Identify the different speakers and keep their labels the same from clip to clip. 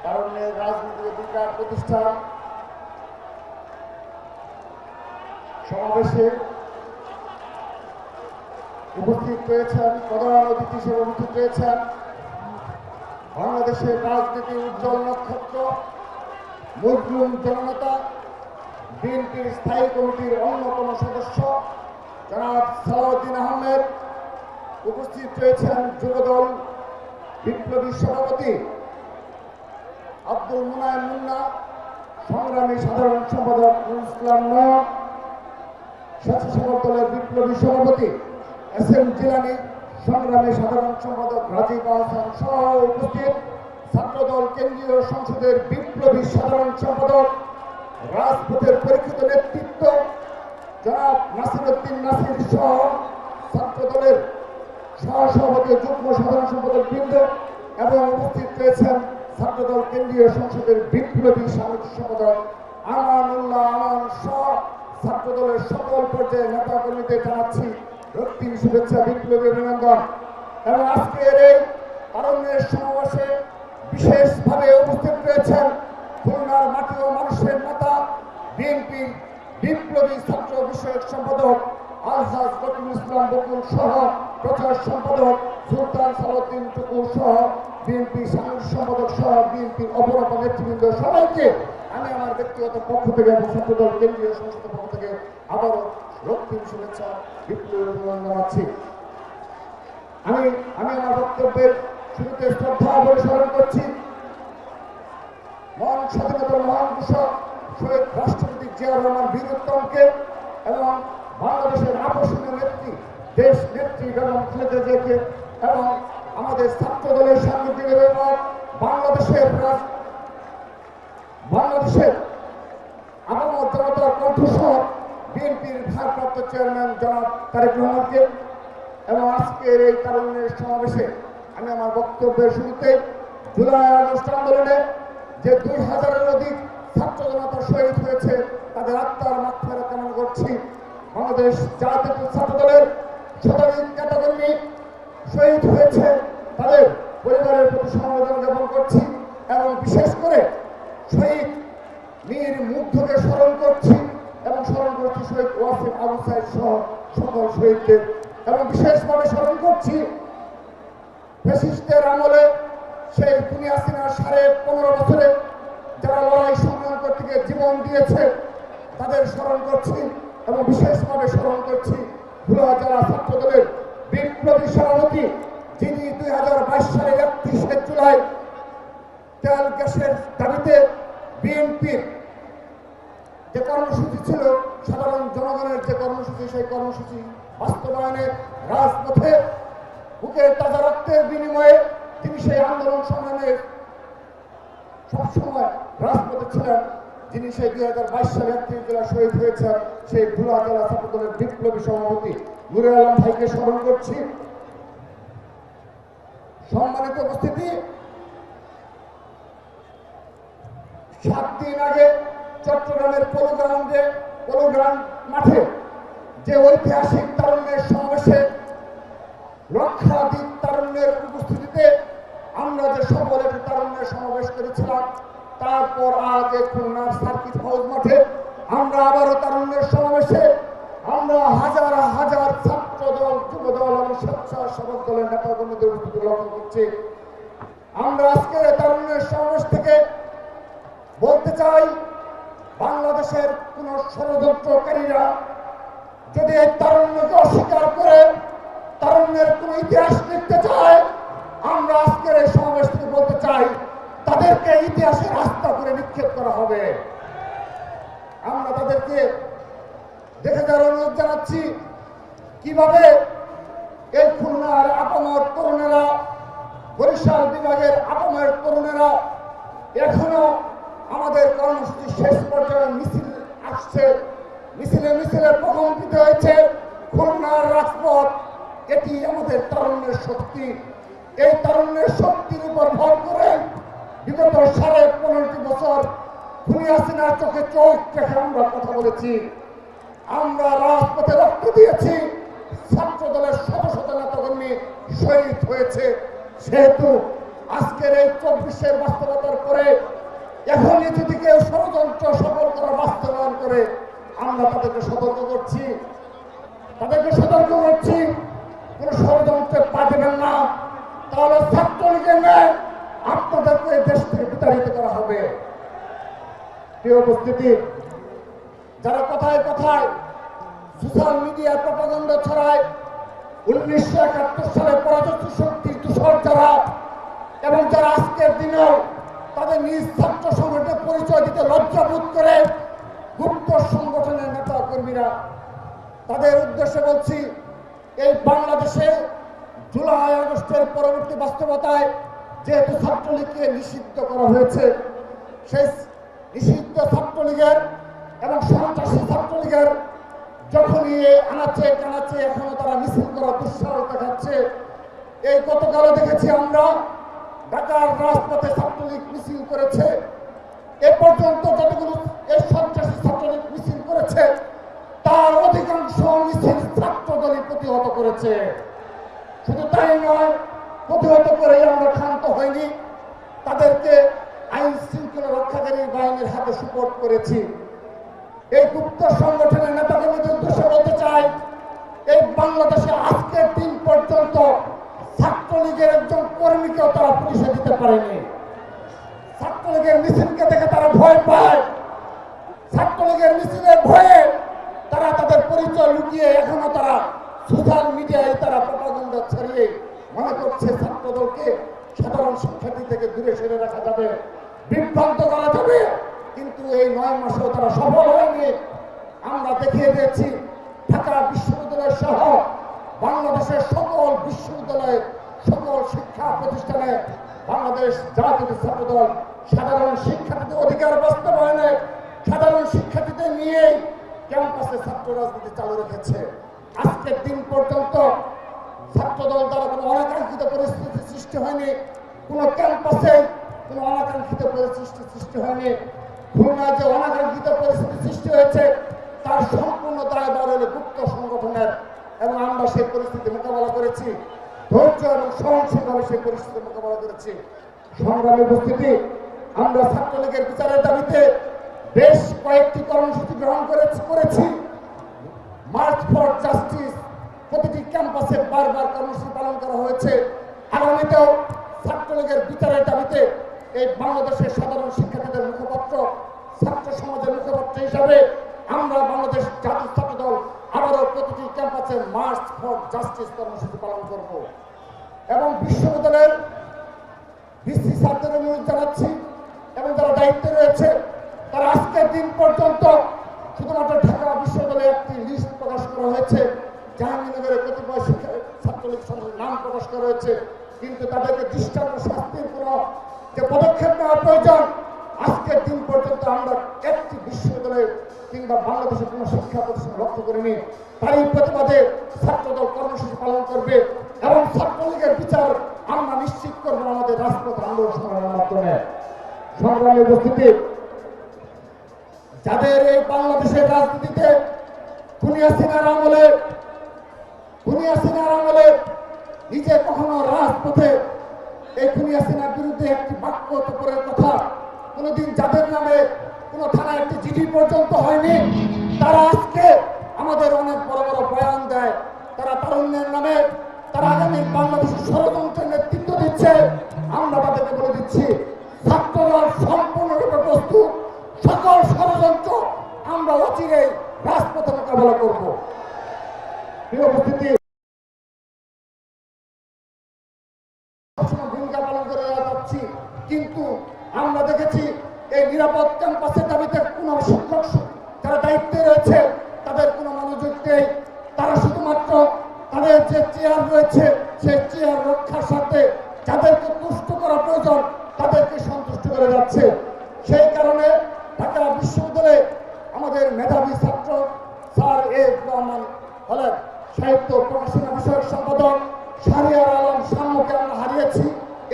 Speaker 1: তারুণ্যের রাজনীতির অধিকার প্রতিষ্ঠান সমাবেশে উপস্থিত রয়েছেন, প্রধান অতিথি হিসেবে উপস্থিত রয়েছেন বাংলাদেশের রাজনীতির উজ্জ্বল নক্ষত্র মজলুম জননেতা বিএনপির স্থায়ী কমিটির অন্যতম সদস্য জনাব সালাউদ্দিন আহমেদ। উপস্থিত রয়েছেন যুবদল বিপ্লবী সভাপতি আব্দুল মুনায়েম মুন্না, সংগ্রামী সাধারণ সম্পাদক ইসলাম নয়, স্বেচ্ছাসেবক দলের বিপ্লবী সভাপতি এস.এম. জিলানী, সংগ্রামী সাধারণ সম্পাদক রাজীব আহসান সহ উপস্থিত ছাত্রদল কেন্দ্রীয় সংসদের বিপ্লবী সাধারণ সম্পাদক রাজপথের পরীক্ষিত নেতৃত্ব জনাব নাসিরউদ্দিন নাসির সহ ছাত্রদলের সহসভাপতি যুগ্ম সাধারণ সম্পাদক বৃন্দ এবং উপস্থিত রয়েছেন ছাত্রদল কেন্দ্রীয় সংসদের বিপ্লবী সাংগঠনিক সম্পাদক আমানুল্লাহ আমান সহ ছাত্রদলের সকল পর্যায়ে নেতাকর্মীদের জানাচ্ছি রক্তিম শুভেচ্ছা, বিপ্লবী অভিনন্দন। এবং আজকের এই তারুণ্যের সমাবেশে বিশেষভাবে উপস্থিত রয়েছেন খুলনার মাটি ও মানুষের নেতা বিএনপি বিপ্লবী ছাত্র বিষয়ক সম্পাদক আলহাজ রকিবুল ইসলাম বকুল সহ প্রচার সম্পাদক সুলতান সালাউদ্দিন টুকু সহ বিএনপি সাংগঠনিক সম্পাদক সহ বিএনপির অপরাধ নেতৃবৃন্দ সবাইকে আমি আমার ব্যক্তিগত পক্ষ থেকে এবং ছাত্রদল কেন্দ্রীয় সংসদের পক্ষ থেকে আবারও রক্তিম শুভেচ্ছা, বিপ্লবী অভিনন্দন জানাচ্ছি। আমি আমার বক্তব্যের শুরুতে শ্রদ্ধা বলে স্মরণ করছি মহান স্বাধীনতার মহান ঘোষক শহীদ রাষ্ট্রপতি জিয়াউর রহমান বীরোত্তমকে এবং বাংলাদেশের আকর্ষণীয় নেত্রী দেশ নেত্রী বেগম খালেদা জিয়াকে এবং আমাদের ছাত্র দলের সাংগঠনিক এবং বাংলাদেশের আগাম জনতার কণ্ঠস্বর বিএনপির ভারপ্রাপ্ত চেয়ারম্যান জনাব তারেক রহমানকে এবং আজকের এই তারুণ্যের সমাবেশে আমি আমার বক্তব্যের শুরুতে জুলাই আগস্ট আন্দোলনে যে 2000-এর অধিক ছাত্র জনতা শহীদ হয়েছে তাদের আত্মার মাগফিরাত কামনা করছি। বাংলাদেশ জাতীয় ছাত্র দলের শতাধিক নেতাকর্মী শহীদ হয়েছে, তাদের পরিবারের প্রতি সমবেদনা জ্ঞাপন করছি এবং বিশেষ করে শহীদ মীর মুগ্ধকে স্মরণ করছি এবং স্মরণ করছি শহীদ ওয়াসিম আবু সাইদ সহ সকল শহীদদের এবং বিশেষভাবে স্মরণ করছি ফ্যাসিস্টদের আমলে সেই দুনিয়া হাসিনার 15.5 বছরে যারা লড়াই সংগ্রাম করতে গিয়ে জীবন দিয়েছে তাদের স্মরণ করছি এবং বিশেষভাবে স্মরণ করছি ভোলা জেলা ছাত্র দলের বিপ্লবী সভাপতি যিনি 2022 সালের 31শে জুলাই তেল গ্যাসের দাবিতে বিএনপির যে কর্মসূচি ছিল, সাধারণ জনগণের যে কর্মসূচি, সেই কর্মসূচি বাস্তবায়নে রাজপথে বুকের তাজা রক্তের বিনিময়ে তিনি সেই আন্দোলন সংগ্রামে সবসময় রাজপথে ছিলেন, যিনি সেই 2022 সালে 31 জেলা শহীদ হয়েছেন সেই ভোলা জেলা ছাত্র দলের বিপ্লবী সভাপতি নুরে আলম ভাইকে স্মরণ করছি। সম্মানিত উপস্থিতি, 7 দিন আগে চট্টগ্রামের পলোগ্রাউন্ড মাঠে যে ঐতিহাসিক তারুণ্যের সমাবেশে লক্ষাধিক তারুণ্যের উপস্থিতিতে আমরা যে সকল একটি তারুণ্যের সমাবেশ করেছিলাম, তারপর আজ খুলনার সার্কিট হাউস মাঠে আমরা আবারও তারুণ্যের সমাবেশে আমরা হাজার হাজার ছাত্র দল, যুব দল এবং স্বেচ্ছাসেবক দলের নেতাকর্মীদের উপস্থিতি লক্ষ্য করছি। আমরা আজকের তারুণ্যের সমাবেশ থেকে বলতে চাই, বাংলাদেশের কোন ষড়যন্ত্রকারীরা যদি এই তারুণ্যকে অস্বীকার করে তারুণ্যের কোন ইতিহাস লিখতে চায়, আমরা আজকের এই সমাবেশ থেকে বলতে চাই তাদেরকে ইতিহাসের রাস্তা করে নিক্ষেপ করা হবে। আমরা তাদেরকে দেখে যাওয়ার অনুরোধ জানাচ্ছি কিভাবে এই খুলনার আপামর তরুণেরা, বরিশাল বিভাগের আপামর তরুণেরা এখনো আমাদের কর্মসূচি শেষ পর্যায়ে মিছিল আসছে, মিছিলে প্রকম্পিত হয়েছে খুলনার রাজপথ। এটি আমাদের তারুণ্যের শক্তি। এই তারুণ্যের শক্তির উপর ভর করে বিগত 15.5 বছর দুনিয়া হাসিনার চোখে চোখ রেখে আমরা কথা বলেছি, আমরা রাজপথে রক্ত দিয়েছি, ছাত্র দলের শত শত নেতাকর্মী শহীদ হয়েছে। সেহেতু আজকের এই 24-এর বাস্তবতার পরে বাস্তবায়ন করে আমরা তাদেরকে সতর্ক করছি কোনো ষড়যন্ত্রে পা দেবেন না, তাহলে ছাত্রলীগের ন্যায় আপনাদেরকে দেশ থেকে বিতাড়িত করা হবে। প্রিয় উপস্থিতি, যারা কথায় কথায় সোশ্যাল মিডিয়ায় প্রপাগান্ডা ছড়ায় 1971 সালে পরাজিত শক্তি তুষার যারা এবং যারা আজকের দিনেও তাদের নিজ ছাত্র সংগঠনের পরিচয় দিতে লজ্জাবোধ করে গুপ্ত সংগঠনের নেতা কর্মীরা, তাদের উদ্দেশ্যে বলছি, এই বাংলাদেশে জুলাই আগস্টের পরবর্তী বাস্তবতায় যেহেতু ছাত্রলীগকে নিষিদ্ধ করা হয়েছে, সেই নিষিদ্ধ ছাত্রলীগের এবং সন্ত্রাসী ছাত্রলীগের যখনই আনাচে কানাচে এখনো তারা মিছিল করা দুঃসাহস দেখাচ্ছে। এই গতকালও দেখেছি আমরা ঢাকার রাজপথে ছাত্রলীগ মিছিল করেছে। এ পর্যন্ত যতগুলো এই সন্ত্রাসী ছাত্রলীগ মিছিল করেছে তার অধিকাংশ মিছিল ছাত্রদলই প্রতিহত করেছে। শুধু তাই নয়, প্রতিহত করেই আমরা ক্ষান্ত হয়নি, তাদেরকে আইন শৃঙ্খলা রক্ষাকারী বাহিনীর হাতে সুপোর্ট করেছি। এই গুপ্ত সংগঠনের নেতাকর্মীদের উদ্দেশ্যে বলতে চাই, এই বাংলাদেশে আজকের দিন পর্যন্ত ছাত্রলীগের একজন কর্মীকেও তারা পুলিশে দিতে পারেনি। ছাত্রলীগের মিছিলকে দেখে তারা ভয় পায়, ছাত্রলীগের মিছিলের ভয়ে তারা তাদের পরিচয় লুকিয়ে এখনো তারা সোশ্যাল মিডিয়ায় তারা প্রপাগান্ডা ছড়িয়ে মনে করছে ছাত্রদলকে সাধারণ শিক্ষার্থী থেকে দূরে সরে রাখা যাবে, বিভ্রান্ত করা যাবে। কিন্তু এই 9 মাসেও তারা সফল হয়নি। আমরা দেখিয়ে দিয়েছি ঢাকা বিশ্ববিদ্যালয় সহ বাংলাদেশের সকল বিশ্ববিদ্যালয়ে, সকল শিক্ষা প্রতিষ্ঠানে বাংলাদেশ জাতীয় ছাত্রদল সাধারণ শিক্ষার্থীদের অধিকার বাস্তবায়নে সাধারণ শিক্ষার্থীদের নিয়েই ক্যাম্পাসে ছাত্র রাজনীতি চালু রেখেছে। আজকের দিন পর্যন্ত ছাত্রদল দ্বারা কোনো অনাকাঙ্ক্ষিত পরিস্থিতি সৃষ্টি হয়নি, কোনো ক্যাম্পাসে কোনো অনাকাঙ্ক্ষিত পরিস্থিতি সৃষ্টি হয়নি। খুলনায় যে অনাকাঙ্ক্ষিত পরিস্থিতি সৃষ্টি হয়েছে তার সম্পূর্ণ দায়ভার হলো গুপ্ত সংগঠনের, এবং আমরা সেই পরিস্থিতি মোকাবেলা করেছি, ধৈর্য এবং সহনশীলভাবে সেই পরিস্থিতি মোকাবেলা করেছি। সংগ্রামী উপস্থিতি, আমরা ছাত্রলীগের বিচারের দাবিতে বেশ কয়েকটি কর্মসূচি গ্রহণ করেছি। মার্চ ফর জাস্টিস প্রতিটি ক্যাম্পাসে বারবার কর্মসূচি পালন করা হয়েছে। আগামীতেও ছাত্রলীগের বিচারের দাবিতে এই বাংলাদেশের সাধারণ শিক্ষার্থীদের মুখপাত্র, ছাত্র সমাজের মুখপাত্র হিসাবে আমরা বাংলাদেশ জাতীয় ছাত্রদল আবারও প্রতিটি ক্যাম্পাসে মার্চ ফর জাস্টিস কর্মসূচি পালন করব এবং বিশ্ববিদ্যালয়ের ভিসি ছাত্রদের অনুরোধ জানাচ্ছি এবং যারা দায়িত্বে রয়েছে তারা আজকের দিন পর্যন্ত শুধুমাত্র ঢাকা বিশ্ববিদ্যালয়ে একটি লিস্ট প্রকাশ করা হয়েছে, জাহাঙ্গীরনগরের কতিপয় ছাত্রলীগ সংসদের নাম প্রকাশ করা হয়েছে, কিন্তু তাদেরকে দৃষ্টান্ত শাস্তির কোনো যে পদক্ষেপ নেওয়া প্রয়োজন আজকের দিন পর্যন্ত আমরা একটি বিশ্ববিদ্যালয়ে কিংবা বাংলাদেশের কোনো শিক্ষা প্রতিষ্ঠান লক্ষ্য করিনি। তারই প্রতিবাদে ছাত্রদল কর্মসূচি পালন করবে এবং ছাত্রলীগের বিচার আমরা নিশ্চিত করবো আমাদের রাজপথ আন্দোলন সংগ্রামের মাধ্যমে। সংগ্রামী উপস্থিতি, যাদের এই বাংলাদেশের রাজনীতিতে খুনি হাসিনার আমলে নিজে কখনো রাজপথে এই খুনি হাসিনার বিরুদ্ধে একটি বাক্য তোপরের কথা কোনোদিন যাদের নামে কোনো থানায় একটি চিঠি পর্যন্ত হয়নি, তারা আজকে আমাদের অনেক বড় বড় বয়ান দেয়। তারা তারুণ্যের নামে তারা আগামী বাংলাদেশের ষড়যন্ত্রের নেতৃত্ব দিচ্ছে। আমরা তাদেরকে বলে দিচ্ছি ছাত্রদল সম্পূর্ণরূপে প্রস্তুত, সকল ষড়যন্ত্র আমরা অচিরেই রাজপথে মোকাবেলা করব। প্রিয় উপস্থিতি, ভূমিকা পালন করে যাচ্ছি, কিন্তু আমরা দেখেছি এই নিরাপদ ক্যাম্পাসের দাবিতে কোনো শিক্ষক যারা দায়িত্বে রয়েছে তাদের কোনো মনোযোগ নেই। তারা শুধুমাত্র তাদের যে চেয়ার রয়েছে সেই চেয়ার রক্ষার সাথে যাদেরকে তুষ্ট করা প্রয়োজন তাদেরকে সন্তুষ্ট করে যাচ্ছে। সেই কারণে ঢাকা বিশ্ববিদ্যালয়ে আমাদের মেধাবী ছাত্র স্যার রহমান হলেন সাহিত্য প্রকাশনা বিষয়ক সম্পাদক শাহরিয়ার আলম সাম্যকে আমরা হারিয়েছি।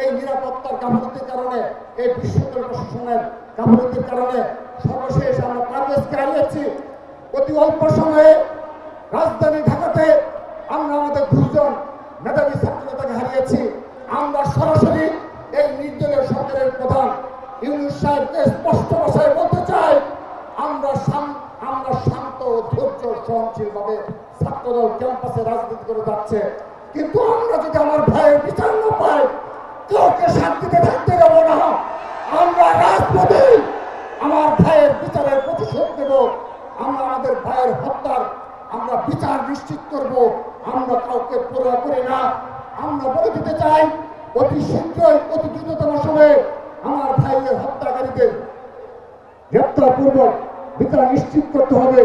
Speaker 1: এই নিরাপত্তার গাফিলতির কারণে, এই বিশ্ববিদ্যালয় প্রশাসনের গাফিলতির কারণে সর্বশেষ আমরা পারভেজকে হারিয়েছি। অতি অল্প সময়ে রাজধানী ঢাকাতে আমরা আমাদের 2 জন মেধাবী ছাত্রনেতাকে হারিয়েছি। আমরা সরাসরি এই নির্দলীয় সরকারের প্রধান ইউনূস সাহেবকে স্পষ্ট ভাষায় বলতে চাই, আমরা শান্ত ধৈর্য সহনশীলভাবে ছাত্রদল ক্যাম্পাসে রাজনীতি করে যাচ্ছে। কিন্তু আমরা যদি আমার ভাইয়ের বিচার না পাই, কাউকে শান্তিতে থাকতে দেবো না। আমরা রাজপথে আমার ভাইয়ের বিচারের প্রতিশোধ দেব। আমরা আমাদের ভাইয়ের হত্যার আমরা বিচার নিশ্চিত করব। আমরা কাউকে পরোয়া করি না। আমরা বলে দিতে চাই, অতি শীঘ্রই অতি দ্রুততম সময়ে আমার ভাইয়ের হত্যাকারীদের গ্রেপ্তারপূর্বক বিচার নিশ্চিত করতে হবে।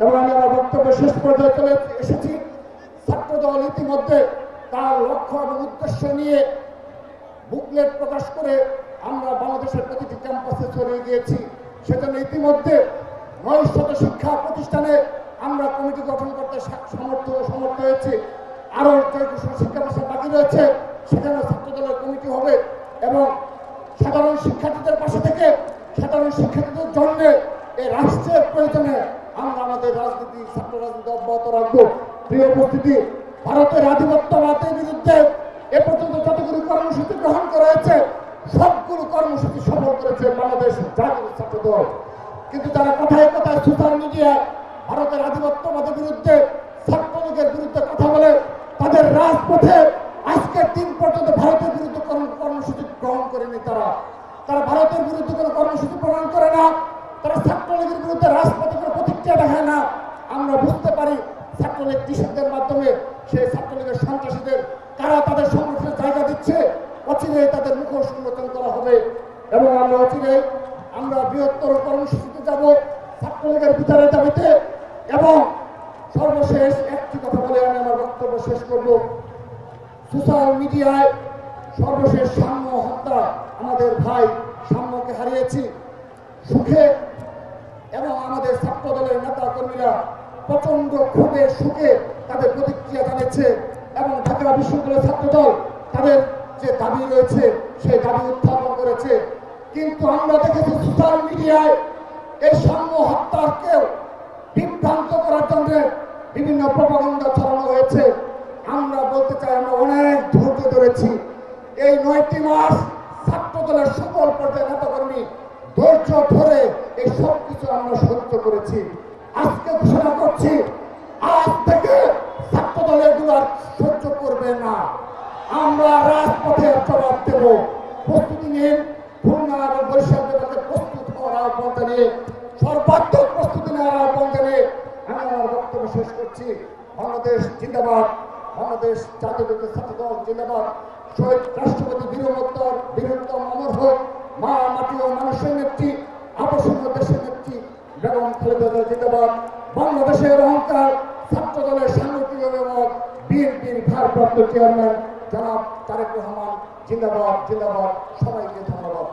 Speaker 1: এবং আমি আমার বক্তব্য শেষ পর্যায়ে চলে এসেছি। ছাত্রদল ইতিমধ্যে তার লক্ষ্য এবং উদ্দেশ্য নিয়ে বুকলেট প্রকাশ করে আমরা বাংলাদেশের প্রতিটি ক্যাম্পাসে ছড়িয়ে গিয়েছি। সেজন্য ইতিমধ্যে 900 শিক্ষা প্রতিষ্ঠানে আমরা কমিটি গঠন করতে সমর্থ হয়েছি। আরও যে শিক্ষা প্রতিষ্ঠান বাকি রয়েছে সেখানে ছাত্রদলের কমিটি হবে এবং সাধারণ শিক্ষার্থীদের পাশে থেকে সাধারণ শিক্ষার্থীদের জন্য এই রাষ্ট্রের প্রয়োজনে আমরা আমাদের রাজনীতি ছাত্র রাজনীতি অব্যাহত রাখবো। প্রিয় উপস্থিতি, ভারতের আধিপত্যবাদের বিরুদ্ধে এ পর্যন্ত যতগুলো কর্মসূচি গ্রহণ করা হয়েছে সবগুলো কর্মসূচি সফল করেছে বাংলাদেশ জাতীয় ছাত্র দল। কিন্তু যারা কথায় কথায় সোশ্যাল মিডিয়ায় ভারতের আধিপত্যবাদের বিরুদ্ধে ছাত্রলীগের বিরুদ্ধে কথা বলে, তাদের রাজপথে আজকের দিন পর্যন্ত ভারতের বিরুদ্ধে কর্মসূচি গ্রহণ করেনি। তারা ভারতের বিরুদ্ধে কোনো কর্মসূচি প্রদান করে না। তারা ছাত্রলীগের বিরুদ্ধে রাজপথে কোনো প্রতিক্রিয়া দেখায় না। আমরা বুঝতে পারি ছাত্রলীগ কৃষকদের মাধ্যমে সেই ছাত্রলীগের সন্ত্রাসীদের কারা তাদের সংগঠনের জায়গা দিচ্ছে। অচিরেই তাদের মুখোশ উন্মোচন করা হবে এবং আমরা অচিরেই আমরা বৃহত্তর কর্মসূচিতে যাব ছাত্রলীগের বিচারের দাবিতে। এবং সর্বশেষ একটি কথা বলে আমি আমার বক্তব্য শেষ করব। সোশ্যাল মিডিয়ায় সর্বশেষ সাম্য হত্যা, আমাদের ভাই সাম্যকে হারিয়েছি। সুখে এবং আমাদের ছাত্রদলের নেতা কর্মীরা প্রচন্ড ক্ষোভে সুখে তাদের প্রতিক্রিয়া জানিয়েছে এবং ঢাকা বিশ্ববিদ্যালয়ের ছাত্রদল তাদের যে দাবি রয়েছে সেই দাবি উত্থাপন করেছে। কিন্তু আমরা দেখেছি সোশ্যাল মিডিয়ায় এই সাম্য হত্যাকেও বিভ্রান্ত করার জন্য বিভিন্ন প্রপাগান্ডা ছড়ানো হয়েছে। আমরা বলতে চাই আমরা অনেক ধৈর্য ধরেছি। এই 9টি মাস ছাত্রদলের সকল পর্যায়ের নেতাকর্মী ধৈর্য ধরে এই সব কিছু আমরা সহ্য করেছি। আজকে ঘোষণা করছি, আজ থেকে ছাত্রদল এগুলো আর সহ্য করবে না। আমরা রাজপথে জবাব দেব। প্রস্তুতি নিন। খুলনা এবং বরিশাল বিভাগে প্রস্তুত হওয়ার আহ্বান জানিয়ে, সর্বাত্মক প্রস্তুতি নেওয়ার আহ্বান জানিয়ে আমি আমার বক্তব্য শেষ করছি। বাংলাদেশ জিন্দাবাদ, বাংলাদেশ জাতীয়তাবাদী ছাত্রদল জিন্দাবাদ। শহীদ রাষ্ট্রপতি বীরোত্তম অমর হোক। মা মাটি ও মানুষের নেত্রী, আপসীয় দেশের নেত্রী বেগম খালেদা জিয়া জিন্দাবাদ। বাংলাদেশের অহংকার ছাত্রদলের সাংগঠনিক অভিভাবক বিএনপির ভারপ্রাপ্ত চেয়ারম্যান জনাব তারেক রহমান জিন্দাবাদ। সবাইকে ধন্যবাদ।